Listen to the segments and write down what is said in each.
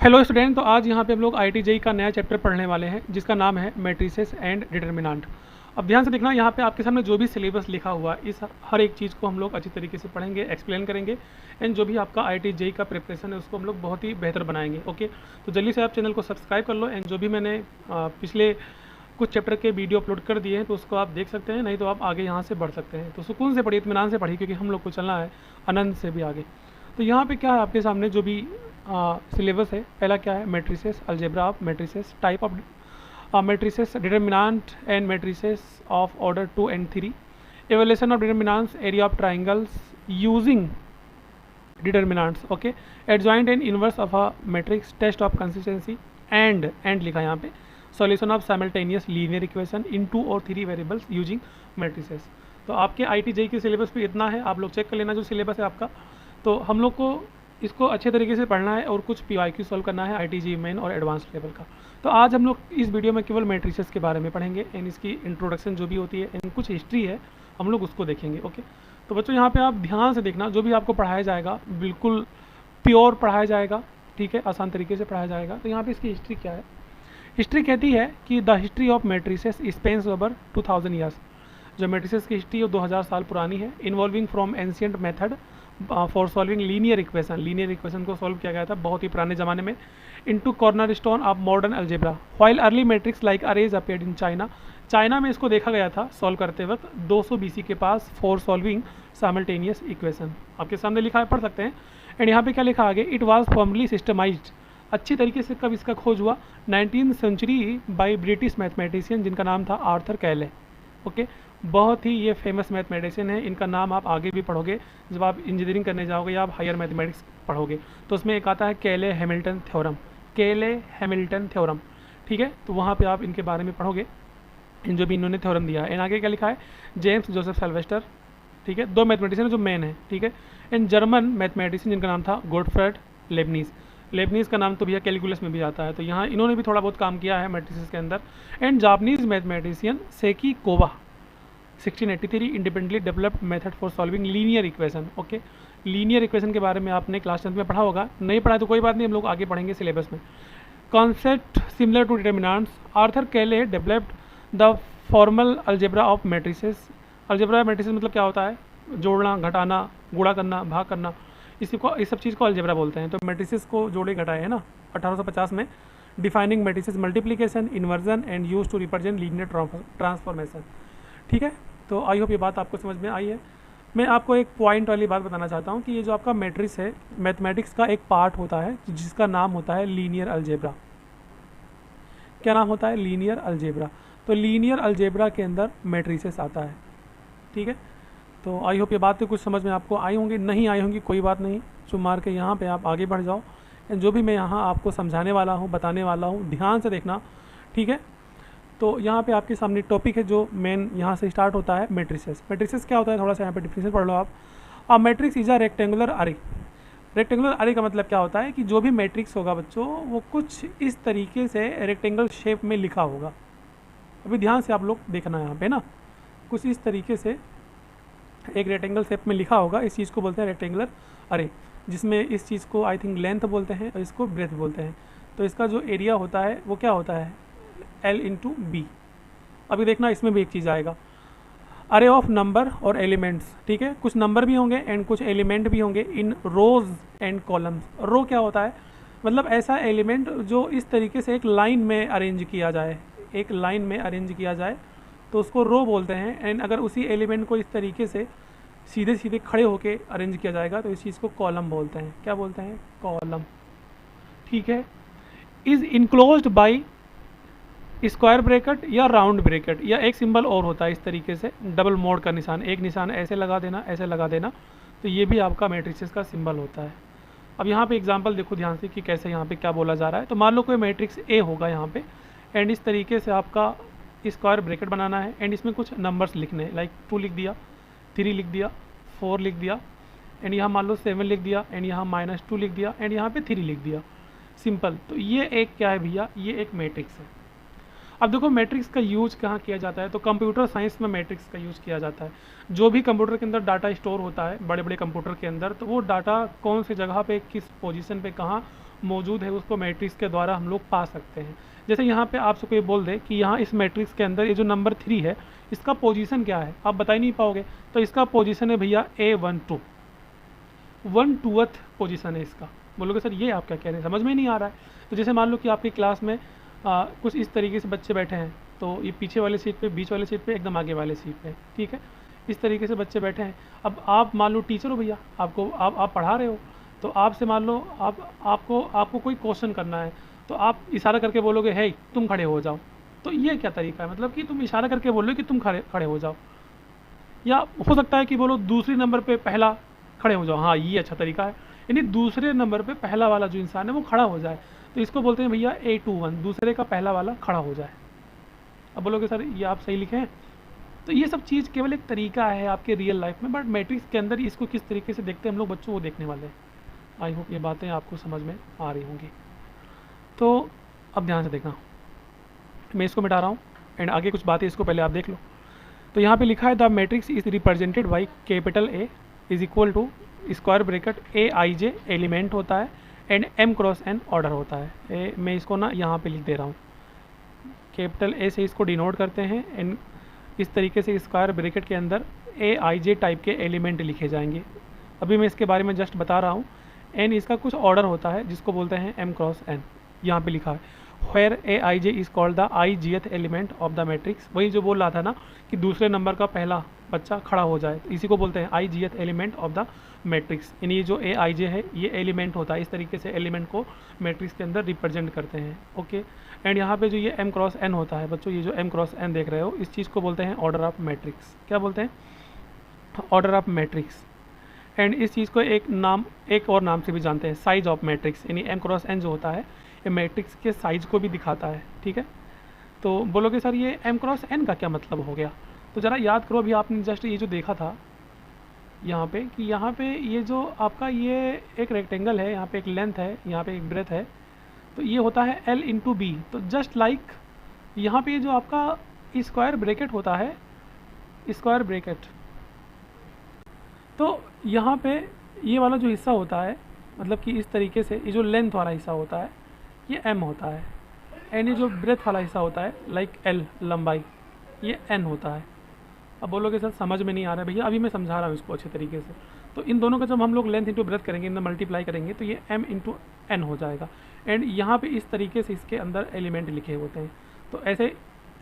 Hello student, तो आज यहाँ पे हम लोग IIT-JEE का नया चैप्टर पढ़ने वाले हैं जिसका नाम है मैट्रिसेस एंड डिटर्मिनेंट। अब ध्यान से देखना, यहाँ पे आपके सामने जो भी सिलेबस लिखा हुआ है इस हर एक चीज़ को हम लोग अच्छी तरीके से पढ़ेंगे, एक्सप्लेन करेंगे एंड जो भी आपका IIT-JEE का प्रिपरेशन है उसको हम लोग बहुत ही बेहतर बनाएंगे। ओके, तो जल्दी से आप चैनल को सब्सक्राइब कर लो एंड जो भी मैंने पिछले कुछ चैप्टर के वीडियो अपलोड कर दिए हैं तो उसको आप देख सकते हैं, नहीं तो आप आगे यहाँ से बढ़ सकते हैं। तो सुकून से पढ़िए, इत्मीनान से पढ़िए, क्योंकि हम लोग को चलना है आनंद से भी आगे। तो यहाँ पे क्या है आपके सामने जो भी सिलेबस है, पहला क्या है, matrices, algebra of matrices, type of matrices, determinant and matrices of order 2 and 3, evaluation of determinants, area of triangles using determinants, okay, adjoint and inverse of a matrix, test of consistency and लिखा यहाँ पे, solution of simultaneous linear equation in 2 or 3 variables using matrices। तो आपके IIT-JEE के syllabus पे इतना है, आप लोग चेक कर लेना जो सिलेबस है आपका। तो हम लोग को इसको अच्छे तरीके से पढ़ना है और कुछ PYQ सॉल्व करना है IIT-JEE मेन और एडवांस लेवल का। तो आज हम लोग इस वीडियो में केवल मैट्रिसेस के बारे में पढ़ेंगे एंड इसकी इंट्रोडक्शन जो भी होती है एंड कुछ हिस्ट्री है हम लोग उसको देखेंगे। ओके, तो बच्चों यहाँ पे आप ध्यान से देखना, जो भी आपको पढ़ाया जाएगा बिल्कुल प्योर पढ़ाया जाएगा, ठीक है, आसान तरीके से पढ़ाया जाएगा। तो यहाँ पे इसकी हिस्ट्री क्या है, हिस्ट्री कहती है कि the history of matrices spans over 2000 years. जो मैट्रिसेस की हिस्ट्री है वो 2000 साल पुरानी है, involving from ancient method for solving linear equation. Linear equation को सॉल्व किया गया था बहुत ही पुराने ज़माने में, into corner stone of modern algebra. While early matrix like arrays appeared in China. China में इसको देखा गया था सॉल्व करते वक्त 200 BC के पास फॉर सॉल्विंग साइमल्टेनियस इक्वेशन। आपके सामने लिखा है, पढ़ सकते हैं। एंड यहाँ पे क्या लिखा आगे, इट वॉज फॉर्मली सिस्टमाइज्ड। अच्छी तरीके से कब इसका खोज हुआ, 19th century by British mathematician जिनका नाम था आर्थर कैले। ओके, बहुत ही ये फेमस मैथमेटिशियन है, इनका नाम आप आगे भी पढ़ोगे जब आप इंजीनियरिंग करने जाओगे या आप हायर मैथमेटिक्स पढ़ोगे तो उसमें एक आता है कैले हैमिल्टन थ्योरम, कैले हैमिल्टन थ्योरम, ठीक है। तो वहाँ पे आप इनके बारे में पढ़ोगे, इन जो भी इन्होंने थ्योरम दिया है। एंड आगे क्या लिखा है, जेम्स जोसेफ सिल्वेस्टर, ठीक है, दो मैथमेटिशियन जो मेन है, ठीक है। एंड जर्मन मैथमेटिशियन जिनका नाम था गोटफ्रेड लेबनीज। लेबनीज का नाम तो भैया कैलकुलस में भी आता है, तो यहाँ इन्होंने भी थोड़ा बहुत काम किया है मैट्रिसेस के अंदर। And Japanese mathematician Seki Kowa 1683 independently developed method for solving linear equation. Okay, linear equation के बारे में आपने क्लास 10th में पढ़ा होगा, नहीं पढ़ा तो कोई बात नहीं, हम लोग आगे पढ़ेंगे सिलेबस में। Concept similar to determinants, Arthur Cayley developed the formal algebra of matrices. Algebra matrices मतलब क्या होता है, जोड़ना, घटाना, गुणा करना, भाग करना, इसी को, इस सब चीज़ को अलजेब्रा बोलते हैं। तो मैट्रिसेस को जोड़े घटाए है ना 1850 में, defining matrices multiplication, inversion and use to represent linear transformation, ठीक है। तो आई होप ये बात आपको समझ में आई है। मैं आपको एक पॉइंट वाली बात बताना चाहता हूँ कि ये जो आपका मैट्रिक्स है, मैथमेटिक्स का एक पार्ट होता है जिसका नाम होता है लीनियर अलजेब्रा। क्या नाम होता है, लीनियर अलजेब्रा। तो लीनियर अलजेब्रा के अंदर मैट्रिसेस आता है, ठीक है। तो आई होप ये बात तो कुछ समझ में आपको आई होंगी, नहीं आई होंगी कोई बात नहीं, चुप मार के यहाँ पे आप आगे बढ़ जाओ। जो भी मैं यहाँ आपको समझाने वाला हूँ, बताने वाला हूँ, ध्यान से देखना, ठीक है। तो यहाँ पे आपके सामने टॉपिक है जो मेन यहाँ से स्टार्ट होता है, मैट्रिसेस। मैट्रिसेस क्या होता है, थोड़ा सा यहाँ पे डिफिनेशन पढ़ लो आप। अब मैट्रिक्स इज अ रेक्टेंगुलर अरे। रेक्टेंगुलर अरे का मतलब क्या होता है कि जो भी मैट्रिक्स होगा बच्चों वो कुछ इस तरीके से रेक्टेंगल शेप में लिखा होगा। अभी ध्यान से आप लोग देखना यहाँ पे ना, कुछ इस तरीके से एक रेक्टेंगल शेप में लिखा होगा, इस चीज़ को बोलते हैं रेक्टेंगुलर अरे, जिसमें इस चीज़ को आई थिंक लेंथ बोलते हैं और इसको ब्रेथ बोलते हैं। तो इसका जो एरिया होता है वो क्या होता है, L इंटू बी। अभी देखना इसमें भी एक चीज़ आएगा, अरे ऑफ नंबर और एलिमेंट्स, ठीक है, कुछ नंबर भी होंगे एंड कुछ एलिमेंट भी होंगे इन रोज एंड कॉलम्स। रो क्या होता है, मतलब ऐसा एलिमेंट जो इस तरीके से एक लाइन में अरेंज किया जाए, एक लाइन में अरेंज किया जाए तो उसको रो बोलते हैं। एंड अगर उसी एलिमेंट को इस तरीके से सीधे सीधे खड़े होके अरेंज किया जाएगा तो इस चीज़ को कॉलम बोलते हैं। क्या बोलते हैं, कॉलम, ठीक है। Is enclosed by square bracket या राउंड ब्रैकेट, या एक सिंबल और होता है इस तरीके से डबल मोड का निशान, एक निशान ऐसे लगा देना, ऐसे लगा देना, तो ये भी आपका मैट्रिक्स का सिंबल होता है। अब यहाँ पे एग्जांपल देखो ध्यान से कि कैसे यहाँ पे क्या बोला जा रहा है। तो मान लो कोई मैट्रिक्स ए होगा यहाँ पे एंड इस तरीके से आपका स्क्वायर ब्रैकेट बनाना है एंड इसमें कुछ नंबर्स लिखने हैं, लाइक 2 लिख दिया, 3 लिख दिया, 4 लिख दिया एंड यहाँ मान लो 7 लिख दिया एंड यहाँ -2 लिख दिया एंड यहाँ पे 3 लिख दिया, सिंपल। तो ये एक क्या है भैया, ये एक मैट्रिक्स है। अब देखो मैट्रिक्स का यूज कहाँ किया जाता है, तो कंप्यूटर साइंस में मैट्रिक्स का यूज़ किया जाता है। जो भी कंप्यूटर के अंदर डाटा स्टोर होता है, बड़े बड़े कंप्यूटर के अंदर, तो वो डाटा कौन सी जगह पे, किस पोजीशन पे, कहाँ, मौजूद है उसको मैट्रिक्स के द्वारा हम लोग पा सकते हैं। जैसे यहाँ पे आपसे कोई बोल दे कि यहाँ इस मैट्रिक्स के अंदर ये जो नंबर 3 है इसका पोजीशन क्या है, आप बता ही नहीं पाओगे। तो इसका पोजीशन है भैया A12, 1/2 पोजीशन है इसका। बोलोगे सर ये आप क्या कह रहे हैं, समझ में नहीं आ रहा है। तो जैसे मान लो कि आपकी क्लास में कुछ इस तरीके से बच्चे बैठे हैं, तो ये पीछे वाले सीट पे, बीच वाले सीट पे, एकदम आगे वाले सीट पे, ठीक है, इस तरीके से बच्चे बैठे हैं। अब आप मान लो टीचर हो भैया, आपको आप पढ़ा रहे हो, तो आपसे मान लो आपको कोई क्वेश्चन करना है, तो आप इशारा करके बोलोगे है तुम खड़े हो जाओ। तो ये क्या तरीका है, मतलब कि तुम इशारा करके बोलो कि तुम खड़े हो जाओ। या हो सकता है कि बोलो दूसरी नंबर पे पहला खड़े हो जाओ, हाँ ये अच्छा तरीका है, यानी दूसरे नंबर पे पहला वाला जो इंसान है वो खड़ा हो जाए, तो इसको बोलते हैं भैया A21, दूसरे का पहला वाला खड़ा हो जाए। अब बोलोगे सर ये आप सही लिखे हैं। तो ये सब चीज़ केवल एक तरीका है आपके रियल लाइफ में, बट मैट्रिक्स के अंदर इसको किस तरीके से देखते हैं हम लोग बच्चों, वो देखने वाले हैं। आई होप ये बातें आपको समझ में आ रही होंगी। तो अब ध्यान से देखना, मैं इसको मिटा रहा हूँ एंड आगे कुछ बातें इसको पहले आप देख लो। तो यहाँ पे लिखा है the matrix is represented by capital A is equal to square bracket AIJ element होता है एंड M×N ऑर्डर होता है। मैं इसको ना यहाँ पे लिख दे रहा हूँ, कैपिटल A से इसको डिनोट करते हैं एंड इस तरीके से स्क्वायर ब्रैकेट के अंदर AIJ टाइप के एलिमेंट लिखे जाएंगे। अभी मैं इसके बारे में जस्ट बता रहा हूँ। एन इसका कुछ ऑर्डर होता है जिसको बोलते हैं M×N, यहाँ पे लिखा है where AIJ is called the ijth element of the matrix. वही जो बोल रहा था ना कि दूसरे नंबर का पहला बच्चा खड़ा हो जाए, तो इसी को बोलते हैं ijth element of the matrix. यानी ये जो AIJ है ये एलिमेंट होता है, इस तरीके से एलिमेंट को मैट्रिक्स के अंदर रिप्रेजेंट करते हैं। ओके, एंड यहाँ पे जो ये M×N होता है बच्चों, ये जो M×N देख रहे हो इस चीज़ को बोलते हैं ऑर्डर ऑफ मैट्रिक्स। क्या बोलते हैं, ऑर्डर ऑफ मैट्रिक्स। एंड इस चीज़ को एक और नाम से भी जानते हैं, साइज ऑफ मैट्रिक्स। यानी M×N जो होता है ये मैट्रिक्स के साइज को भी दिखाता है, ठीक है। तो बोलोगे सर ये M×N का क्या मतलब हो गया, तो ज़रा याद करो अभी आपने जस्ट ये जो देखा था यहाँ पे कि यहाँ पे ये जो आपका ये एक रेक्टेंगल है, यहाँ पे एक लेंथ है, यहाँ पे एक ब्रेथ है, तो ये होता है L/B। तो जस्ट लाइक यहाँ पे जो आपका स्क्वायर ब्रैकेट होता है, स्क्वायर ब्रैकेट, तो यहाँ पे ये वाला जो हिस्सा होता है, मतलब कि इस तरीके से ये जो लेंथ वाला हिस्सा होता है ये M होता है, एंड ये जो ब्रेथ वाला हिस्सा होता है लाइक L लंबाई, ये N होता है। अब बोलोगे सर समझ में नहीं आ रहा है भैया, अभी मैं समझा रहा हूँ इसको अच्छे तरीके से। तो इन दोनों का जब हम लोग लेंथ इंटू ब्रेथ करेंगे, इनमें मल्टीप्लाई करेंगे, तो ये M/N हो जाएगा। एंड यहाँ पे इस तरीके से इसके अंदर एलिमेंट लिखे होते हैं, तो ऐसे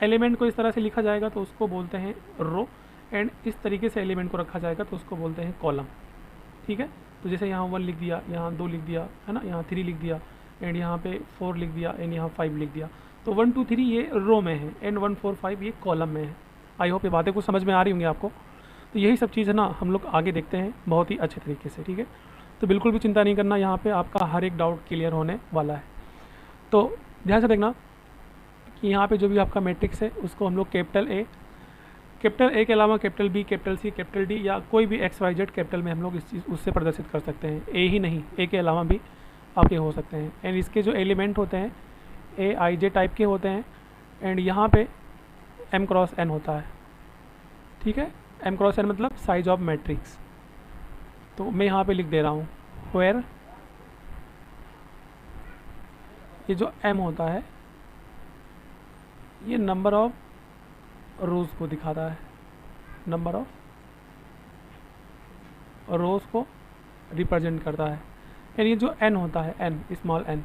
एलिमेंट को इस तरह से लिखा जाएगा तो उसको बोलते हैं रो, एंड इस तरीके से एलिमेंट को रखा जाएगा तो उसको बोलते हैं कॉलम, ठीक है। तो जैसे यहाँ 1 लिख दिया, यहाँ 2 लिख दिया, है ना, यहाँ 3 लिख दिया, एंड यहाँ पे 4 लिख दिया, एंड यहाँ 5 लिख दिया। तो 1 2 3 ये रो में है एंड 1 4 5 ये कॉलम में है। आई होप ये बातें कुछ समझ में आ रही होंगी आपको। तो यही सब चीज़ है ना हम लोग आगे देखते हैं बहुत ही अच्छे तरीके से, ठीक है। तो बिल्कुल भी चिंता नहीं करना, यहाँ पे आपका हर एक डाउट क्लियर होने वाला है। तो ध्यान से देखना कि यहाँ पे जो भी आपका मैट्रिक्स है उसको हम लोग कैपिटल A के अलावा capital B, capital C, capital D या कोई भी XYZ कैपिटल में हम लोग इस चीज़ उससे प्रदर्शित कर सकते हैं। A ही नहीं, A के अलावा भी आपके हो सकते हैं। एंड इसके जो एलिमेंट होते हैं AIJ टाइप के होते हैं, एंड यहाँ पे M×N होता है, ठीक है। M×N मतलब साइज ऑफ मैट्रिक्स। तो मैं यहाँ पे लिख दे रहा हूँ वेयर ये जो M होता है ये नंबर ऑफ रोज़ को दिखाता है, नंबर ऑफ रोज़ को रिप्रेजेंट करता है। एंड ये जो N होता है, N स्मॉल n,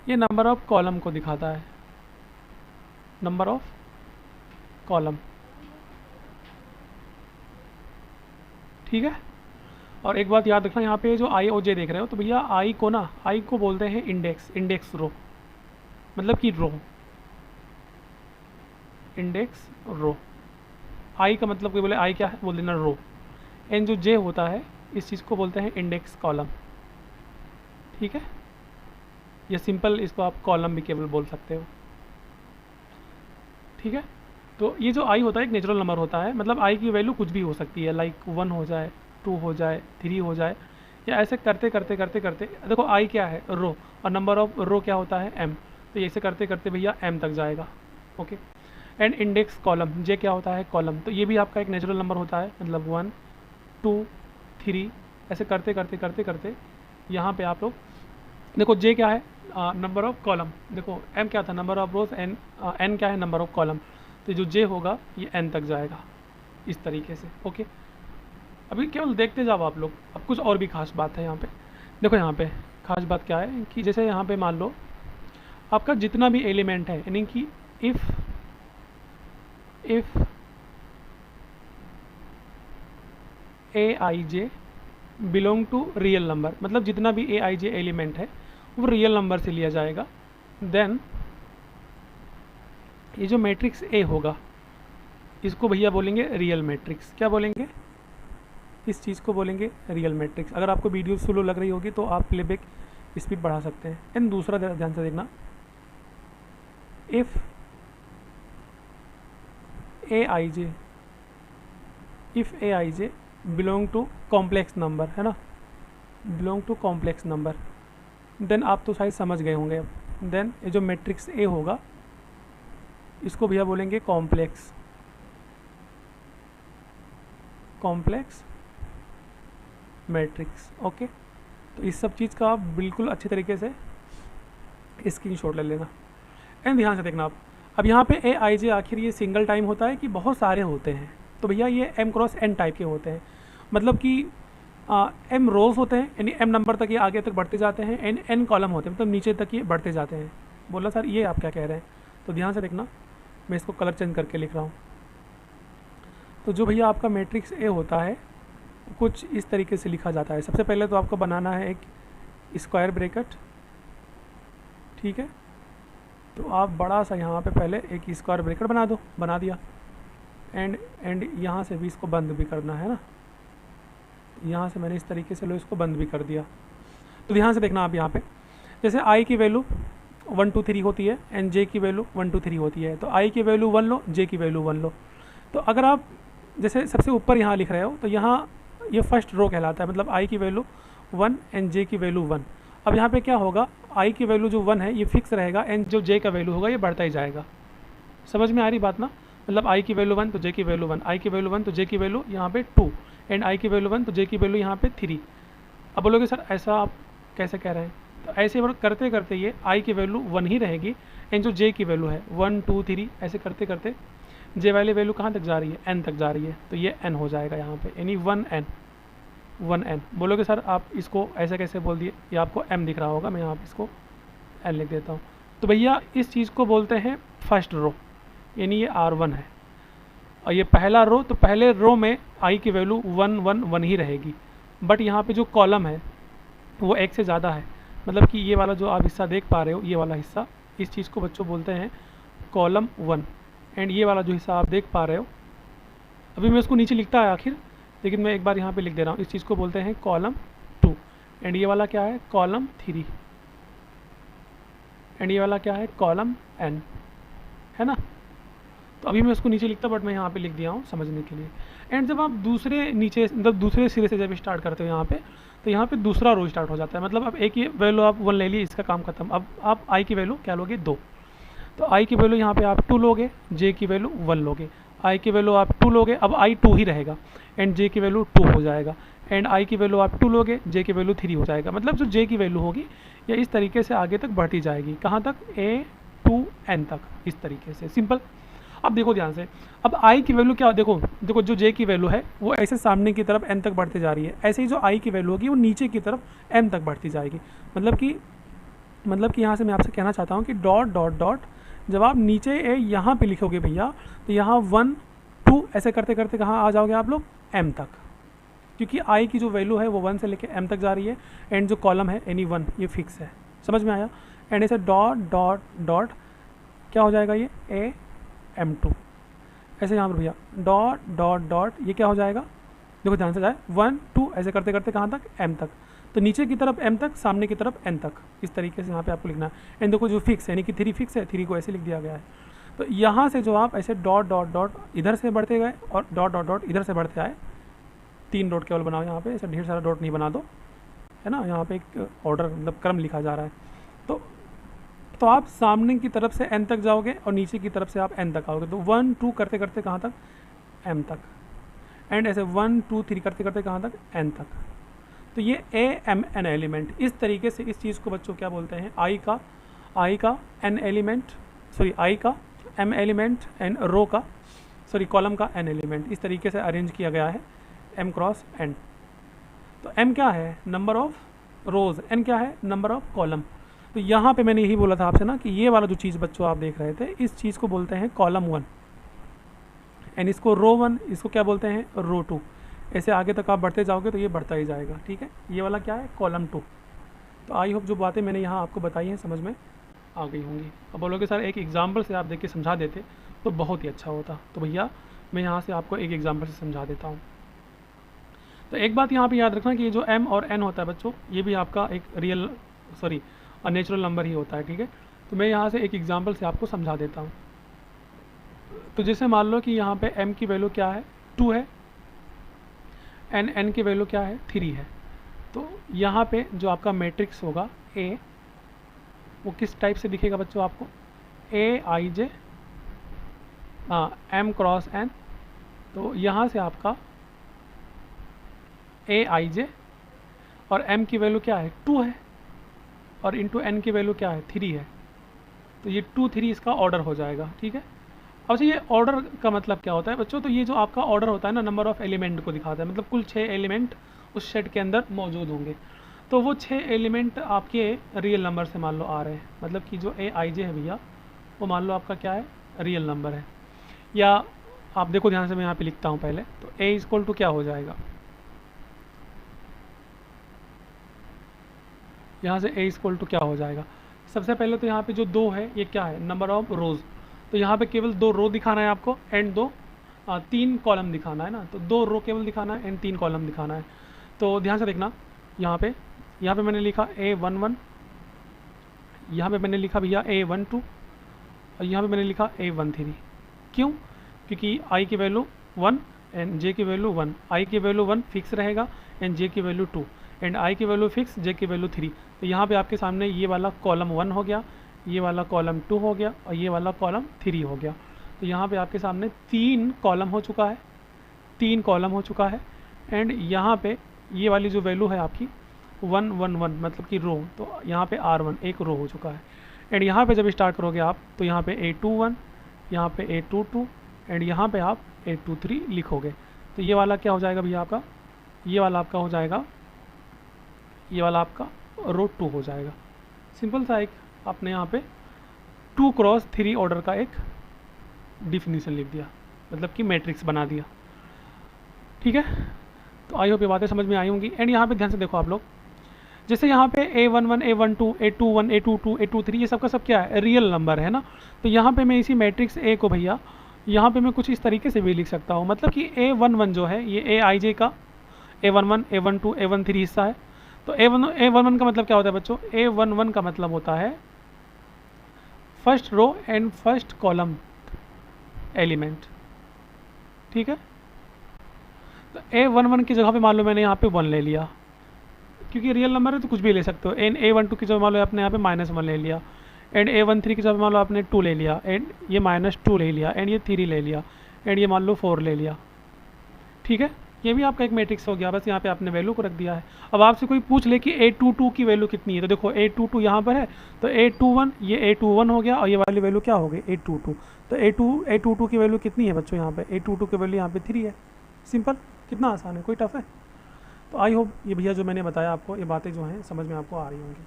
ये नंबर ऑफ कॉलम को दिखाता है, नंबर ऑफ कॉलम, ठीक है। और एक बात याद रखना, यहाँ पे जो I और J देख रहे हो, तो भैया I को ना, I को बोलते हैं इंडेक्स रो, मतलब कि रो, इंडेक्स रो। I का मतलब कोई बोले I क्या है, बोल देना रो। एंड जो J होता है इस चीज़ को बोलते हैं इंडेक्स कॉलम, ठीक है। या सिंपल इसको आप कॉलम भी केवल बोल सकते हो, ठीक है। तो ये जो I होता है एक नेचुरल नंबर होता है, मतलब I की वैल्यू कुछ भी हो सकती है, लाइक 1 हो जाए, 2 हो जाए, 3 हो जाए, या ऐसे करते करते करते करते देखो I क्या है, रो, और नंबर ऑफ रो क्या होता है, M। तो ऐसे करते करते भैया M तक जाएगा, okay. And index column, J क्या होता है, कॉलम। तो ये भी आपका एक नेचुरल नंबर होता है, मतलब 1 2 3 ऐसे करते करते करते करते यहाँ पे आप लोग देखो जे क्या है, नंबर ऑफ कॉलम, देखो एम क्या था, नंबर ऑफ रोज, एन क्या है, नंबर ऑफ कॉलम। तो जो जे होगा ये एन तक जाएगा इस तरीके से। ओके, अभी केवल देखते जाओ आप लोग। अब कुछ और भी खास बात है यहाँ पे। देखो यहाँ पे खास बात क्या है कि जैसे यहाँ पे मान लो आपका जितना भी एलिमेंट है, यानी कि if A I J belong to real number, मतलब जितना भी ए आई जे एलिमेंट है वो रियल नंबर से लिया जाएगा, देन ये जो मैट्रिक्स ए होगा इसको भैया बोलेंगे रियल मैट्रिक्स। क्या बोलेंगे? इस चीज़ को बोलेंगे रियल मैट्रिक्स। अगर आपको वीडियो स्लो लग रही होगी तो आप प्लेबैक स्पीड बढ़ा सकते हैं। एंड दूसरा ध्यान से देखना, if A I J belong to complex number, है ना, belong to complex number, then आप तो शायद समझ गए होंगे अब। देन ये जो मैट्रिक्स ए होगा इसको भैया बोलेंगे कॉम्प्लेक्स मैट्रिक्स। ओके, तो इस सब चीज़ का आप बिल्कुल अच्छे तरीके से स्क्रीनशॉट ले लेना। एंड ध्यान से देखना आप, अब यहाँ पे ए आई जे आखिर ये सिंगल टाइम होता है कि बहुत सारे होते हैं? तो भैया ये एम क्रॉस एन टाइप के होते हैं, मतलब कि एम रोज होते हैं, यानी एम नंबर तक ये आगे तक बढ़ते जाते हैं, एन एन कॉलम होते हैं, मतलब नीचे तक ये बढ़ते जाते हैं। बोला सर ये आप क्या कह रहे हैं? तो ध्यान से देखना, मैं इसको कलर चेंज करके लिख रहा हूँ। तो जो भैया आपका मैट्रिक्स ए होता है कुछ इस तरीके से लिखा जाता है। सबसे पहले तो आपको बनाना है एक स्क्वायर ब्रैकेट, ठीक है। तो आप बड़ा सा यहाँ पे पहले एक स्क्वायर ब्रैकेट बना दिया, एंड यहाँ से भी इसको बंद भी करना है ना, यहाँ से मैंने इस तरीके से लो इसको बंद भी कर दिया। तो ध्यान से देखना आप यहाँ पे, जैसे आई की वैल्यू 1 2 3 होती है एंड जे की वैल्यू 1 2 3 होती है, तो आई की वैल्यू 1 लो, जे की वैल्यू 1 लो। तो अगर आप जैसे सबसे ऊपर यहाँ लिख रहे हो तो यहाँ ये फर्स्ट रो कहलाता है, मतलब आई की वैल्यू 1 एंड जे की वैल्यू 1। अब यहाँ पे क्या होगा, आई की वैल्यू जो 1 है ये फिक्स रहेगा एंड जो जे का वैल्यू होगा ये बढ़ता ही जाएगा। समझ में आ रही बात ना? मतलब आई की वैल्यू 1 तो जे की वैल्यू 1, आई की वैल्यू 1 तो जे की वैल्यू यहाँ पे 2, एंड आई की वैल्यू 1 तो जे की वैल्यू यहाँ पे 3। अब बोलोगे सर ऐसा आप कैसे कह रहे हैं? तो ऐसे करते करते ये आई की वैल्यू 1 ही रहेगी एंड जो जे की वैल्यू है 1 2 3, ऐसे करते करते जे वाली वैल्यू कहाँ तक जा रही है? एन तक जा रही है, तो ये एन हो जाएगा यहाँ पे, यानी 1 एन। बोलोगे सर आप इसको ऐसे कैसे बोल दिए? ये आपको एम दिख रहा होगा, मैं यहाँ पे इसको एन लिख देता हूँ। तो भैया इस चीज़ को बोलते हैं फर्स्ट रो, यानी ये R1 है और ये पहला रो। तो पहले रो में आई की वैल्यू 1 1 1 ही रहेगी, बट यहाँ पे जो कॉलम है वो एक से ज़्यादा है, मतलब कि ये वाला जो आप हिस्सा देख पा रहे हो, ये वाला हिस्सा, इस चीज़ को बच्चों बोलते हैं कॉलम 1। एंड ये वाला जो हिस्सा आप देख पा रहे हो, अभी मैं इसको नीचे लिखता है आखिर, लेकिन मैं एक बार यहाँ पे लिख दे रहा हूँ, इस चीज़ को बोलते हैं कॉलम 2। एंड ये वाला क्या है? कॉलम 3। एंड ये वाला क्या है? कॉलम n, है ना। तो अभी मैं इसको नीचे लिखता, बट मैं यहाँ पे लिख दिया हूँ समझने के लिए। एंड जब आप दूसरे नीचे मतलब दूसरे सिरे से जब स्टार्ट करते हो यहाँ पे, तो यहाँ पे दूसरा रो स्टार्ट हो जाता है। मतलब अब एक ही वैल्यू आप 1 ले लिए, इसका काम खत्म। अब आप आई की वैल्यू क्या लोगे? 2। तो आई की वैल्यू यहाँ पे आप 2 लोगे, जे की वैल्यू 1 लोगे, आई की वैल्यू आप 2 लोगे, अब आई 2 ही रहेगा एंड जे की वैल्यू 2 हो जाएगा, एंड आई की वैल्यू आप 2 लोगे, जे की वैल्यू 3 हो जाएगा। मतलब जो जे की वैल्यू होगी ये इस तरीके से आगे तक बढ़ती जाएगी, कहाँ तक? ए टू एन तक, इस तरीके से, सिंपल। अब देखो ध्यान से, अब आई की वैल्यू क्या, देखो जो जे की वैल्यू है वो ऐसे सामने की तरफ एन तक बढ़ती जा रही है, ऐसे ही जो आई की वैल्यू होगी वो नीचे की तरफ एम तक बढ़ती जाएगी। मतलब कि यहाँ से मैं आपसे कहना चाहता हूँ कि डॉट डॉट डॉट, जब आप नीचे ए यहाँ पे लिखोगे भैया, तो यहाँ 1 2 ऐसे करते करते कहाँ आ जाओगे आप लोग? एम तक, क्योंकि आई की जो वैल्यू है वो 1 से लेके एम तक जा रही है एंड जो कॉलम है एनी 1 ये फिक्स है। समझ में आया? एंड ऐसे डॉट डॉट डॉट क्या हो जाएगा? ये ए M2। ऐसे यहाँ पर भैया डॉट डॉट डॉट ये क्या हो जाएगा? देखो ध्यान से जाए, 1 2 ऐसे करते करते कहाँ तक? एम तक। तो नीचे की तरफ एम तक, सामने की तरफ एन तक, इस तरीके से यहाँ पे आपको लिखना है। एंड देखो जो फिक्स है, यानी कि 3 फिक्स है, 3 को ऐसे लिख दिया गया है। तो यहाँ से जो आप ऐसे डॉट डॉट डॉट इधर से बढ़ते गए और डॉट डॉट डॉट इधर से बढ़ते आए, 3 डॉट केवल बनाओ यहाँ पे, ऐसे ढेर सारा डॉट नहीं बना दो, है ना। यहाँ पे एक ऑर्डर मतलब क्रम लिखा जा रहा है। तो आप सामने की तरफ से एन तक जाओगे और नीचे की तरफ से आप एन तक आओगे। तो 1 2 करते करते कहाँ तक? एम तक। एंड ऐसे 1 2 3 करते करते कहाँ तक? एन तक। तो ये ए एम एन एलिमेंट, इस तरीके से इस चीज़ को बच्चों क्या बोलते हैं, आई का एन एलिमेंट, सॉरी आई का एम एलिमेंट एंड रो का, सॉरी कॉलम का एन एलिमेंट, इस तरीके से अरेंज किया गया है एम क्रॉस एन। तो एम क्या है, नंबर ऑफ रोज, एन क्या है, नंबर ऑफ कॉलम। तो यहाँ पे मैंने यही बोला था आपसे ना कि ये वाला जो चीज़ बच्चों आप देख रहे थे, इस चीज़ को बोलते हैं कॉलम 1 एंड इसको रो 1, इसको क्या बोलते हैं, रो 2। ऐसे आगे तक आप बढ़ते जाओगे तो ये बढ़ता ही जाएगा, ठीक है। ये वाला क्या है, कॉलम 2। तो आई होप जो बातें मैंने यहाँ आपको बताई हैं समझ में आ गई होंगी। अब बोलोगे सर एक एग्जाम्पल से आप देख के समझा देते तो बहुत ही अच्छा होता। तो भैया मैं यहाँ से आपको एक एग्जाम्पल से समझा देता हूँ। तो एक बात यहाँ पे याद रखना कि ये जो m और n होता है बच्चों, ये भी आपका एक नेचुरल नंबर ही होता है, ठीक है। तो मैं यहाँ से एक एग्जाम्पल से आपको समझा देता हूँ। तो जैसे मान लो कि यहाँ पे m की वैल्यू क्या है, 2 है, n की वैल्यू क्या है, 3 है। तो यहाँ पे जो आपका मैट्रिक्स होगा A, वो किस टाइप से दिखेगा बच्चों आपको, AIJ m क्रॉस n। तो यहाँ से आपका AIJ और m की वैल्यू क्या है, 2 है, और इंटू n की वैल्यू क्या है, 3 है। तो ये 2 3 इसका ऑर्डर हो जाएगा, ठीक है। अब ये ऑर्डर का मतलब क्या होता है बच्चों, तो ये जो आपका ऑर्डर होता है ना, नंबर ऑफ एलिमेंट को दिखाता है, मतलब कुल 6 एलिमेंट उस सेट के अंदर मौजूद होंगे। तो वो 6 एलिमेंट आपके रियल नंबर से मान लो आ रहे हैं, मतलब कि जो AIJ है भैया वो मान लो आपका क्या है, रियल नंबर है। या आप देखो ध्यान से, मैं यहाँ पे लिखता हूँ पहले, तो A इक्वल टू क्या हो जाएगा, यहाँ से A इक्वल टू क्या हो जाएगा। सबसे पहले तो यहाँ पे जो 2 है ये क्या है, नंबर ऑफ रोज़। तो यहाँ पे केवल 2 रो दिखाना है आपको एंड 3 कॉलम दिखाना है ना। तो 2 रो केवल दिखाना है एंड 3 कॉलम दिखाना है। तो ध्यान से देखना, यहाँ पे मैंने लिखा A11, यहाँ पे मैंने लिखा भैया A12, और यहाँ पे मैंने लिखा A13। क्यों, क्योंकि I की वैल्यू 1 एंड J की वैल्यू 1, I की वैल्यू 1 फिक्स रहेगा एंड J की वैल्यू 2 एंड I की वैल्यू फिक्स, J की वैल्यू 3। तो यहाँ पे आपके सामने ये वाला कॉलम 1 हो गया, ये वाला कॉलम 2 हो गया और ये वाला कॉलम 3 हो गया। तो यहाँ पे आपके सामने 3 कॉलम हो चुका है, 3 कॉलम हो चुका है। एंड यहाँ पे ये वाली जो वैल्यू है आपकी 1 1 1 मतलब कि रो, तो यहाँ पे R1 एक रो हो चुका है। एंड यहाँ पे जब स्टार्ट करोगे आप तो यहाँ पे A21, यहाँ पे A22 एंड यहाँ पे आप A23 लिखोगे। तो ये वाला क्या हो जाएगा भैया आपका, ये वाला आपका हो जाएगा, ये वाला आपका रो 2 हो जाएगा। सिंपल सा एक आपने यहाँ पे 2 क्रॉस 3 ऑर्डर का एक डिफिनीशन लिख दिया, मतलब कि मैट्रिक्स बना दिया, ठीक है। तो आई होप ये बातें समझ में आई होंगी। एंड यहाँ पे ध्यान से देखो आप लोग, जैसे यहाँ पे A11, A12, A21, A22, A23 ये सब का सब क्या है, रियल नंबर है ना। तो यहाँ पे मैं इसी मैट्रिक्स A को भैया यहाँ पे मैं कुछ इस तरीके से भी लिख सकता हूँ, मतलब कि A11 जो है ये AIJ का A11, A12, A13 हिस्सा है। तो A11 का मतलब क्या होता है बच्चों, A11 का मतलब होता है first row and first column element, ठीक है। तो A11 की जगह पे मान लो मैंने यहाँ पे 1 ले लिया, क्योंकि रियल नंबर है तो कुछ भी ले सकते हो। एंड A12 की जगह मान लो आपने यहाँ पे -1 ले लिया, एंड A13 की जगह मान लो आपने 2 ले लिया, एंड ये -2 ले लिया, एंड ये 3 ले लिया, एंड ये मान लो 4 ले लिया, ठीक है। ये भी आपका एक मैट्रिक्स हो गया, बस यहाँ पे आपने वैल्यू को रख दिया है। अब आपसे कोई पूछ ले कि A22 की वैल्यू कितनी है, तो देखो A22 यहाँ पर है, तो A21 ये A21 हो गया और ये वाली वैल्यू क्या हो गई, A22। तो A22 की वैल्यू कितनी है बच्चों, यहाँ पे A22 की वैल्यू यहाँ पे 3 है। सिंपल, कितना आसान है, कोई टफ है। तो आई होप ये भैया जो मैंने बताया आपको, ये बातें जो हैं समझ में आपको आ रही होंगी।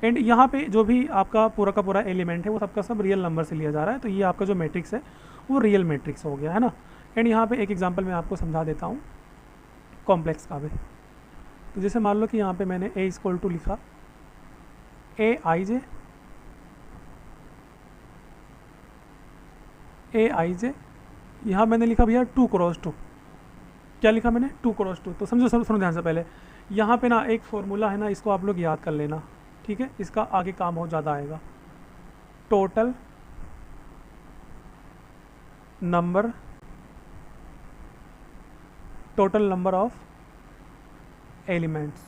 एंड यहाँ पे जो भी आपका पूरा का पूरा एलिमेंट है वो सबका सब रियल नंबर से लिया जा रहा है। तो ये आपका जो मैट्रिक्स है वो रियल मैट्रिक्स हो गया है ना। एंड यहाँ पे एक एग्जांपल मैं आपको समझा देता हूँ कॉम्प्लेक्स का भी। तो जैसे मान लो कि यहाँ पे मैंने A इक्वल टू लिखा AIJ, यहाँ मैंने लिखा भैया 2 क्रॉस 2। क्या लिखा मैंने, 2 क्रॉस 2। तो समझो सुनो ध्यान से, पहले यहाँ पे ना एक फॉर्मूला है ना, इसको आप लोग याद कर लेना, ठीक है। इसका आगे काम बहुत ज़्यादा आएगा। Total number of elements.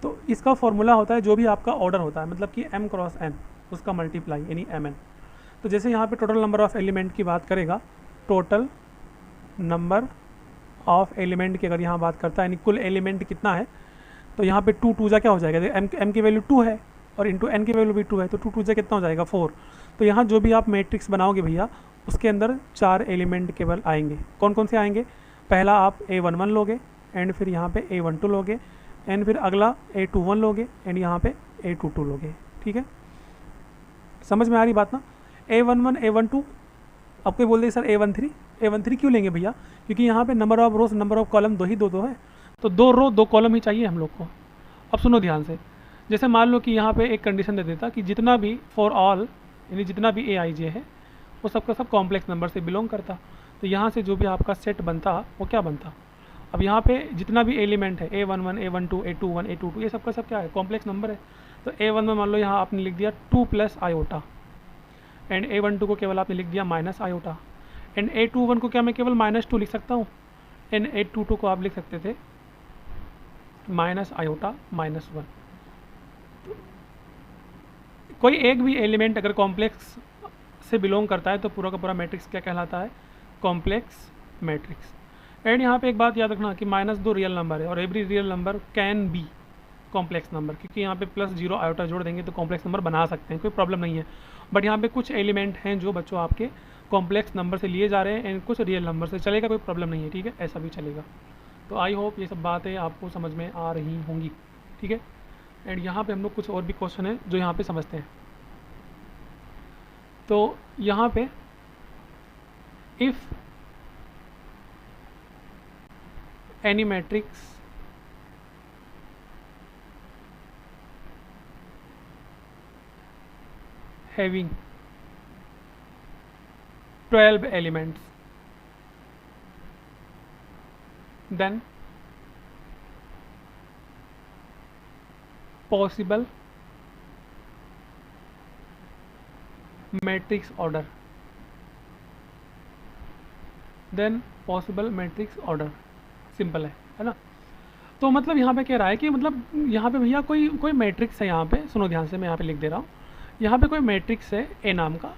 तो इसका फॉर्मूला होता है जो भी आपका ऑर्डर होता है, मतलब कि m क्रॉस n उसका मल्टीप्लाई यानी mn। तो जैसे यहाँ पे टोटल नंबर ऑफ एलिमेंट की बात करेगा, टोटल नंबर ऑफ एलिमेंट की अगर यहाँ बात करता है यानी कुल एलिमेंट कितना है, तो यहाँ पे 2 2 जा क्या हो जाएगा, एम की वैल्यू 2 है और इंटू एन की वैल्यू भी 2 है, तो 2 2 जा कितना हो जाएगा 4। तो यहाँ जो भी आप मैट्रिक्स बनाओगे भैया उसके अंदर 4 एलिमेंट केवल आएंगे। कौन कौन से आएंगे, पहला आप A11 लोगे एंड फिर यहाँ पे A12 लोगे एंड फिर अगला A21 लोगे एंड यहाँ पे A22 लोगे। ठीक है, समझ में आ रही बात ना। A11 A12, अब कोई बोल दे सर A13 क्यों लेंगे भैया, क्योंकि यहाँ पे number of rose number of column दो है, तो 2 रो 2 कॉलम ही चाहिए हम लोग को। अब सुनो ध्यान से, जैसे मान लो कि यहाँ पे एक कंडीशन दे देता कि जितना भी फॉर ऑल यानी जितना भी AIJ है वो सबका सब कॉम्प्लेक्स नंबर से बिलोंग करता, तो यहाँ से जो भी आपका सेट बनता वो क्या बनता। अब यहाँ पे जितना भी एलिमेंट है A11 A12 A21 A22 ये सबका सब क्या है, कॉम्प्लेक्स नंबर है। तो A1 में मान लो यहाँ आपने लिख दिया 2 + आयोटा एंड A12 को केवल आपने लिख दिया माइनस आयोटा एंड A21 को क्या मैं केवल -2 लिख सकता हूँ एंड A22 को आप लिख सकते थे माइनस आयोटा -1। कोई एक भी एलिमेंट अगर कॉम्प्लेक्स से बिलोंग करता है तो पूरा का पूरा मैट्रिक्स क्या कहलाता है, कॉम्प्लेक्स मैट्रिक्स। एंड यहाँ पे एक बात याद रखना कि -2 रियल नंबर है और every real number can be complex number, क्योंकि यहाँ पे +0 आयोटा जोड़ देंगे तो कॉम्प्लेक्स नंबर बना सकते हैं, कोई प्रॉब्लम नहीं है। बट यहाँ पे कुछ एलिमेंट हैं जो बच्चों आपके कॉम्प्लेक्स नंबर से लिए जा रहे हैं एंड कुछ रियल नंबर से, चलेगा, कोई प्रॉब्लम नहीं है। ठीक है, ऐसा भी चलेगा। तो आई होप ये सब बातें आपको समझ में आ रही होंगी। ठीक है, एंड यहाँ पे हम लोग कुछ और भी क्वेश्चन है जो यहाँ पे समझते हैं। तो यहाँ पे if any matrix having 12 elements, then possible matrix order, then possible matrix order, simple है ना। तो मतलब यहाँ पे कह रहा है कि मतलब यहाँ पे भैया कोई मैट्रिक्स है, यहाँ पे सुनो ध्यान से, मैं यहाँ पे लिख दे रहा हूँ। यहाँ पे कोई मैट्रिक्स है A नाम का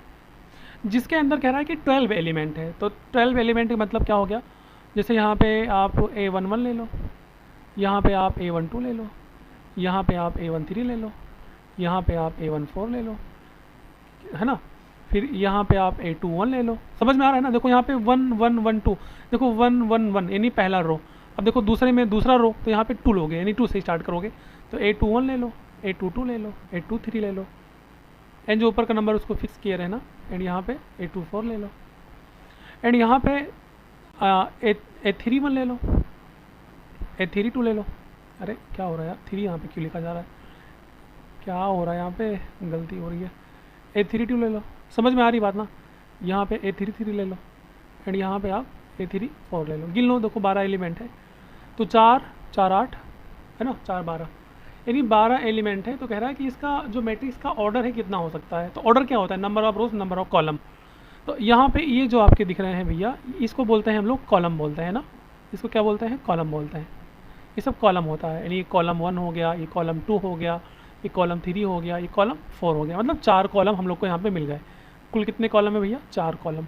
जिसके अंदर कह रहा है कि 12 एलिमेंट है। तो 12 एलिमेंट का मतलब क्या हो गया, जैसे यहाँ पे आप A11 ले लो, यहाँ पे आप A12 ले लो, यहाँ पे आप A13 ले लो, यहाँ पे आप A14 ले लो, है ना, फिर यहाँ पे आप A21 ले लो। समझ में आ रहा है ना। देखो यहाँ पे 1 1 1 2, देखो 1 1 1 यानी पहला रो। अब देखो दूसरे में दूसरा रो, तो यहाँ पे 2 लोगे यानी 2 से स्टार्ट करोगे, तो A21 ले लो, A22 ले लो, A23 ले लो एंड जो ऊपर का नंबर उसको फिक्स किए रहना एंड यहाँ पे A24 ले लो एंड यहाँ पे A31 ले लो, A32 ले लो। अरे क्या हो रहा है यार, 3 यहाँ पे क्यों लिखा जा रहा है, क्या हो रहा है, यहाँ पे गलती हो रही है। A32 ले लो, समझ में आ रही बात ना। यहाँ पे A33 ले लो एंड यहाँ पे आप A34 ले लो। गिन लो, देखो 12 एलिमेंट है, तो 4 4 8 है ना, 4 12 यानी 12 एलिमेंट है। तो कह रहा है कि इसका जो मैट्रिक्स का ऑर्डर है कितना हो सकता है। तो ऑर्डर क्या होता है, number of rose number of column. तो यहाँ पे ये जो आपके दिख रहे हैं भैया, इसको बोलते हैं हम लोग कॉलम बोलते हैं ना, इसको क्या बोलते हैं, कॉलम बोलते हैं। ये सब कॉलम होता है, यानी ये कॉलम 1 हो गया, ये कॉलम 2 हो गया, ये कॉलम 3 हो गया, ये कॉलम 4 हो गया। मतलब 4 कॉलम हम लोग को यहाँ पे मिल गए। कुल कितने कॉलम है भैया, 4 कॉलम।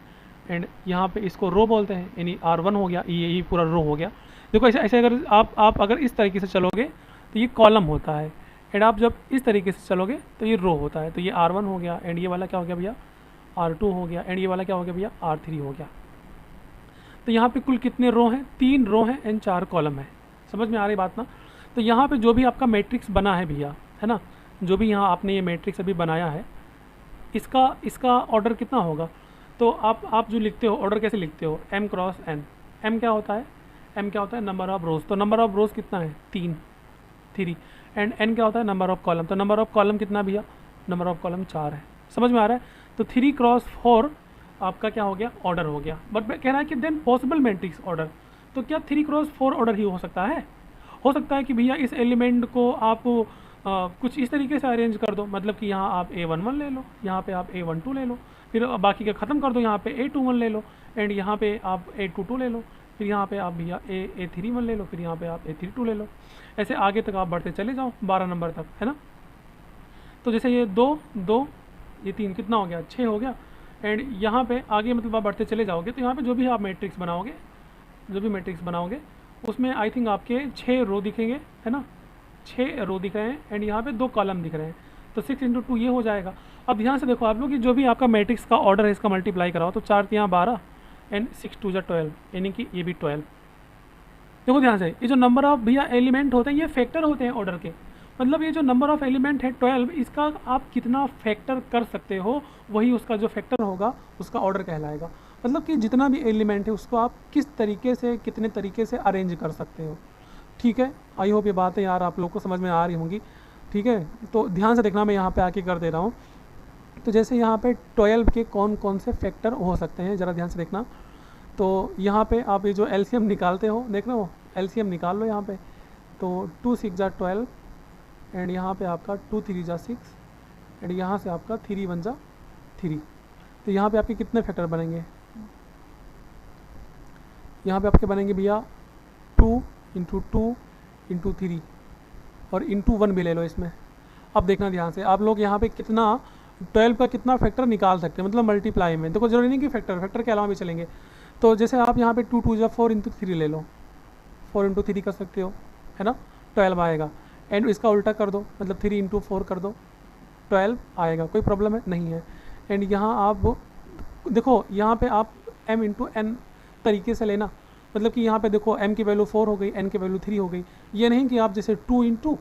एंड यहाँ पे इसको रो बोलते हैं, यानी R1 हो गया, ये पूरा रो हो गया। देखो ऐसे ऐसे अगर आप अगर इस तरीके से चलोगे तो ये कॉलम होता है एंड आप जब इस तरीके से चलोगे तो ये रो होता है। तो ये R1 हो गया एंड ये वाला क्या हो गया भैया, R2 हो गया एंड ये वाला क्या हो गया भैया, R3 हो गया। तो यहाँ पे कुल कितने रो हैं, 3 रो हैं एंड 4 कॉलम है। समझ में आ रही बात ना। तो यहाँ पे जो भी आपका मैट्रिक्स बना है भैया, है ना, जो भी यहाँ आपने ये मैट्रिक्स अभी बनाया है, इसका ऑर्डर कितना होगा। तो आप जो लिखते हो ऑर्डर कैसे लिखते हो, m क्रॉस n। m क्या होता है, m क्या होता है, नंबर ऑफ रोज। तो नंबर ऑफ रोज कितना है, 3 एंड n क्या होता है, नंबर ऑफ कॉलम। तो नंबर ऑफ कॉलम कितना भैया, नंबर ऑफ कॉलम 4 है। समझ में आ रहा है। तो 3 क्रॉस 4 आपका क्या हो गया, ऑर्डर हो गया। बट कह रहा है कि देन पॉसिबल मैट्रिक्स ऑर्डर। तो क्या 3 क्रॉस 4 ऑर्डर ही हो सकता है। हो सकता है कि भैया इस एलिमेंट को आप कुछ इस तरीके से अरेंज कर दो, मतलब कि यहाँ आप A11 ले लो, यहाँ पे आप A12 ले लो, फिर बाकी का ख़त्म कर दो, यहाँ पे A21 ले लो एंड यहाँ पे आप A22 ले लो, फिर यहाँ पे आप भैया A31 ले लो, फिर यहाँ पे आप A32 ले लो। ऐसे आगे तक आप बढ़ते चले जाओ 12 नंबर तक, है ना। तो जैसे ये 2 2 ये 3 कितना हो गया, 6 हो गया। एंड यहाँ पे आगे मतलब आप बढ़ते चले जाओगे तो यहाँ पे जो भी आप मैट्रिक्स बनाओगे जो भी मैट्रिक्स बनाओगे उसमें आई थिंक आपके 6 रो दिखेंगे, है ना, 6 रो दिख रहे हैं एंड यहाँ पे 2 कॉलम दिख रहे हैं, तो 6 इंटू 2 ये हो जाएगा। अब ध्यान से देखो आप लोग कि जो भी आपका मैट्रिक्स का ऑर्डर है इसका मल्टीप्लाई कराओ, तो 4 यहाँ 12 एंड 6 2 जा 12, यानी कि ये भी 12। देखो ध्यान से, ये जो नंबर ऑफ भैया एलिमेंट होते हैं ये फैक्टर होते हैं ऑर्डर के, मतलब ये जो नंबर ऑफ एलिमेंट है 12, इसका आप कितना फैक्टर कर सकते हो वही उसका जो फैक्टर होगा उसका ऑर्डर कहलाएगा। मतलब कि जितना भी एलिमेंट है उसको आप किस तरीके से कितने तरीके से अरेंज कर सकते हो। ठीक है, आई होप ये बातें यार आप लोग को समझ में आ रही होंगी। ठीक है, तो ध्यान से देखना, मैं यहाँ पे आके कर दे रहा हूँ। तो जैसे यहाँ पे 12 के कौन कौन से फैक्टर हो सकते हैं ज़रा ध्यान से देखना। तो यहाँ पे आप ये जो एलसीएम निकालते हो, देख रहे हो, एलसीएम निकाल लो यहाँ पे। तो 2 6 जा 12 एंड यहाँ पे आपका 2 3 जा 6 एंड यहाँ से आपका 3 1 जा 3। तो यहाँ पे आपके कितने फैक्टर बनेंगे, यहाँ पे आपके बनेंगे भैया 2 इंटू 2 इंटू 3 और इंटू 1 भी ले लो इसमें। अब देखना ध्यान से, आप लोग यहाँ पे कितना 12 का कितना फैक्टर निकाल सकते हैं, मतलब मल्टीप्लाई में। देखो जरूरी नहीं कि फैक्टर के अलावा भी चलेंगे। तो जैसे आप यहाँ पे 2 2 जा 4 इंटू 3 ले लो, 4 इंटू 3 कर सकते हो, है ना, 12 आएगा। एंड इसका उल्टा कर दो, मतलब 3 इंटू 4 कर दो, 12 आएगा, कोई प्रॉब्लम है नहीं है। एंड यहाँ आप देखो, यहाँ पे आप m इंटू एन तरीके से लेना, मतलब कि यहाँ पे देखो m की वैल्यू 4 हो गई, n की वैल्यू 3 हो गई। ये नहीं कि आप जैसे 2 इंटू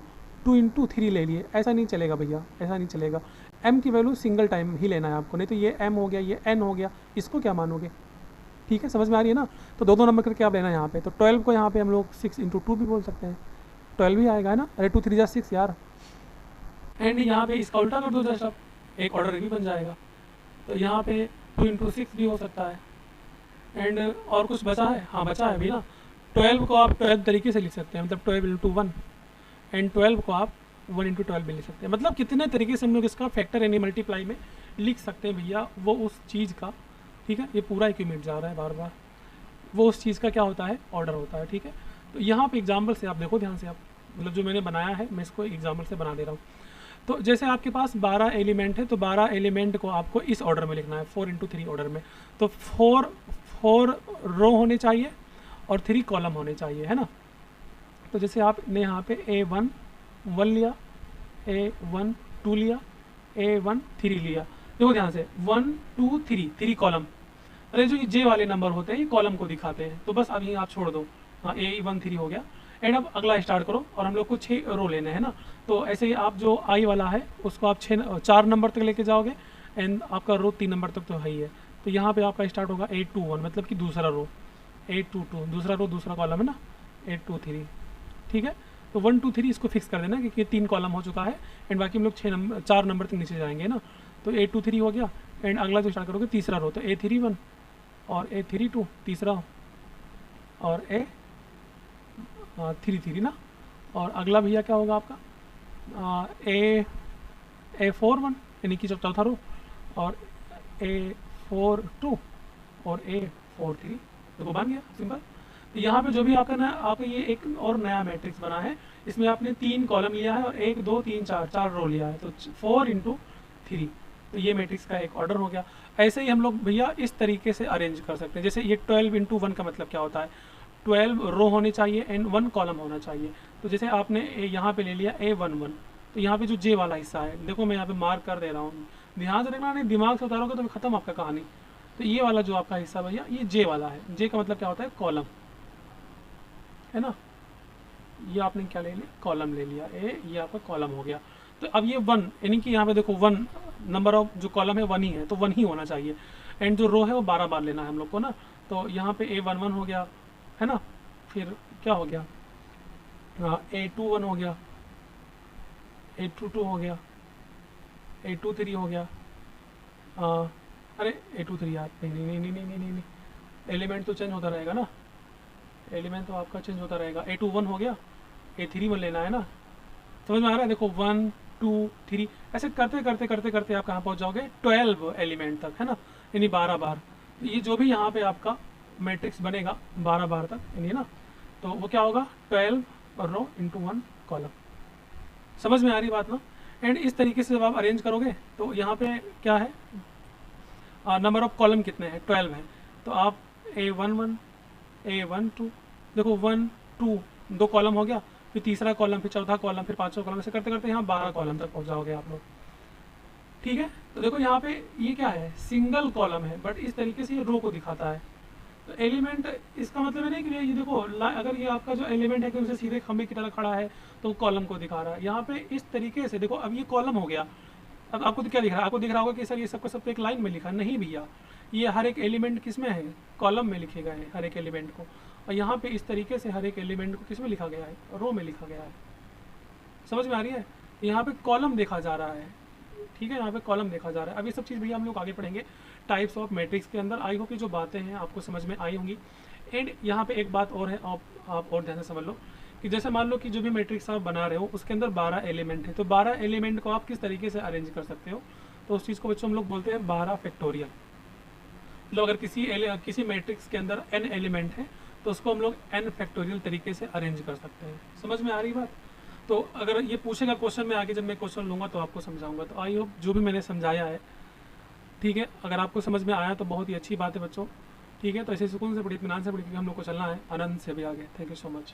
3 ले लिए, ऐसा नहीं चलेगा भैया, ऐसा नहीं चलेगा। m की वैल्यू सिंगल टाइम ही लेना है आपको, नहीं तो ये m हो गया, ये n हो गया, इसको क्या मानोगे। ठीक है, समझ में आ रही है ना। तो दो नंबर करके आप लेना है यहाँ पे। तो 12 को यहाँ पे हम लोग 6 इंटू 2 भी बोल सकते हैं, 12 भी आएगा, है ना। अरे 2 3 जा 6 यार। एंड यहाँ पे इसका उल्टा कर दो जस्ट, अब एक ऑर्डर भी बन जाएगा। तो यहाँ पे 2 इंटू 6 भी हो सकता है। एंड और कुछ बचा है, हाँ बचा है भी ना। 12 को आप 12 तरीके से लिख सकते हैं, मतलब 12 इंटू 1 एंड 12 को आप 1 इंटू 12 भी लिख सकते हैं। मतलब कितने तरीके से हम लोग इसका फैक्टर यानी मल्टीप्लाई में लिख सकते हैं भैया, वो उस चीज़ का, ठीक है, ये पूरा इक्विपमेंट जा रहा है बार बार, वो उस चीज़ का क्या होता है, ऑर्डर होता है। ठीक है, तो यहाँ पे एग्जाम्पल से आप देखो ध्यान से, आप मतलब जो मैंने बनाया है मैं इसको एग्जाम्पल से बना दे रहा हूँ। तो जैसे आपके पास 12 एलिमेंट है, तो 12 एलिमेंट को आपको इस ऑर्डर में लिखना है, 4 इंटू 3 ऑर्डर में। तो 4 रो होने चाहिए और 3 कॉलम होने चाहिए, है ना। तो जैसे आपने यहाँ पे A1 1 लिया, A1 2 लिया, A1 3 लिया। देखो ध्यान से 1 2 3 कॉलम। अरे जो ये जे वाले नंबर होते हैं ये कॉलम को दिखाते हैं, तो बस अब ये आप छोड़ दो। हाँ, A1 3 हो गया। एंड अब अगला स्टार्ट करो, और हम लोग को 6 रो लेने हैं ना। तो ऐसे ही आप जो आई वाला है उसको आप 4 नंबर तक लेके जाओगे एंड आपका रो 3 नंबर तक तो है ही है। तो यहाँ पे आपका स्टार्ट होगा 8 2 1, मतलब कि दूसरा रो 8 2 2, दूसरा रो दूसरा कॉलम है ना, 8 2 3। ठीक है, तो 1 2 3 इसको फिक्स कर देना क्योंकि 3 कॉलम हो चुका है एंड बाकी हम लोग 4 नंबर तक नीचे जाएंगे ना। तो 8 2 3 हो गया। एंड अगला जो स्टार्ट करोगे तीसरा रो, तो A3 1 और A3 2 तीसरा, और A3 3 ना। और अगला भैया क्या होगा आपका A4 1, यानी कि चौथा रो, और A4 2 और A4 3। तो बन गया सिंपल। तो यहाँ पे जो भी आपका ना, आपका ये एक और नया मैट्रिक्स बना है, इसमें आपने 3 कॉलम लिया है और 1 2 3 4 रो लिया है, तो 4 इंटू 3। तो ये मैट्रिक्स का एक ऑर्डर हो गया। ऐसे ही हम लोग भैया इस तरीके से अरेंज कर सकते हैं। जैसे ये 12 इंटू 1 का मतलब क्या होता है, 12 रो होने चाहिए एंड 1 कॉलम होना चाहिए। तो जैसे आपने यहाँ पे ले लिया A11, तो यहाँ पे जो जे वाला हिस्सा है, देखो मैं यहाँ पे मार्क कर दे रहा हूँ, ध्यान से देखना, नहीं दिमाग से उतारोगे तो खत्म आपका कहानी। तो ये वाला जो आपका हिस्सा भैया ये जे वाला है। जे का मतलब क्या होता है, कॉलम, है ना। ये आपने क्या ले लिया, कॉलम ले लिया, ये आपका कॉलम हो गया। तो अब ये 1, यानी कि यहाँ पे देखो 1 नंबर ऑफ जो कॉलम है 1 ही है, तो 1 ही होना चाहिए। एंड जो रो है वो 12 बार लेना है हम लोग को ना। तो यहाँ पे A11 हो गया, है ना। फिर क्या हो गया, हाँ A21 हो गया, A22 हो गया, A23 हो गया। अरे A23 यार, नहीं, एलिमेंट तो चेंज होता रहेगा ना, एलिमेंट तो आपका चेंज होता रहेगा। A21 हो गया, A3 में लेना है ना। समझ में आ रहा है, देखो 1 2 3 ऐसे करते करते आप कहाँ पहुँच जाओगे, 12 एलिमेंट तक, है ना, यानी 12 बार। ये जो भी यहाँ पे आपका मैट्रिक्स बनेगा 12 बार तक, यानी ना, तो वो क्या होगा, 12 रो इंटू 1 कॉलम। समझ में आ रही बात ना। एंड इस तरीके से जब आप अरेंज करोगे तो यहाँ पे क्या है, नंबर ऑफ कॉलम कितने हैं, 12 है। तो आप A11 A1 2, देखो 1 2 2 कॉलम हो गया, फिर तीसरा कॉलम, फिर चौथा कॉलम, फिर पांचवा कॉलम, ऐसे करते करते यहाँ 12 कॉलम तक पहुँच जाओगे आप लोग। ठीक है, तो देखो यहाँ पे ये क्या है, सिंगल कॉलम है, बट इस तरीके से ये रो को दिखाता है। तो एलिमेंट, इसका मतलब है नहीं कि ये देखो अगर ये आपका जो एलिमेंट है कि उसे सीधे खंभे की तरह खड़ा है तो कॉलम को दिखा रहा है। यहाँ पे इस तरीके से देखो, अब ये कॉलम हो गया। अब आपको तो क्या दिख रहा है, आपको दिख रहा होगा कि सर ये सबको सब तो एक लाइन में लिखा, नहीं भैया, ये हर एक एलिमेंट किस में है, कॉलम में लिखे गए हैं हर एक एलिमेंट को। और यहाँ पे इस तरीके से हर एक एलिमेंट को किस में लिखा गया है, रो में लिखा गया है। समझ में आ रही है, यहाँ पे कॉलम देखा जा रहा है। ठीक है, यहाँ पे कॉलम देखा जा रहा है। अब ये सब चीज़ भैया हम लोग आगे पढ़ेंगे टाइप्स ऑफ मैट्रिक्स के अंदर। आई होप कि जो बातें हैं आपको समझ में आई होंगी। एंड यहाँ पे एक बात और है, आप और ध्यान से समझ लो कि जैसे मान लो कि जो भी मैट्रिक्स आप बना रहे हो उसके अंदर 12 एलिमेंट है, तो 12 एलिमेंट को आप किस तरीके से अरेंज कर सकते हो, तो उस चीज़ को बच्चों हम लोग बोलते हैं 12 फैक्टोरियल। मतलब अगर किसी मैट्रिक्स के अंदर n एलिमेंट है तो उसको हम लोग n फैक्टोरियल तरीके से अरेंज कर सकते हैं। समझ में आ रही बात। तो अगर ये पूछेगा क्वेश्चन में आगे, जब मैं क्वेश्चन लूँगा तो आपको समझाऊंगा। तो आई होप जो भी मैंने समझाया है, ठीक है, अगर आपको समझ में आया तो बहुत ही अच्छी बात है बच्चों। ठीक है, तो ऐसे सुकून से बड़ी इत्मीनान से बड़ी हम लोग को चलना है, आनंद से भी आगे। Thank you so much.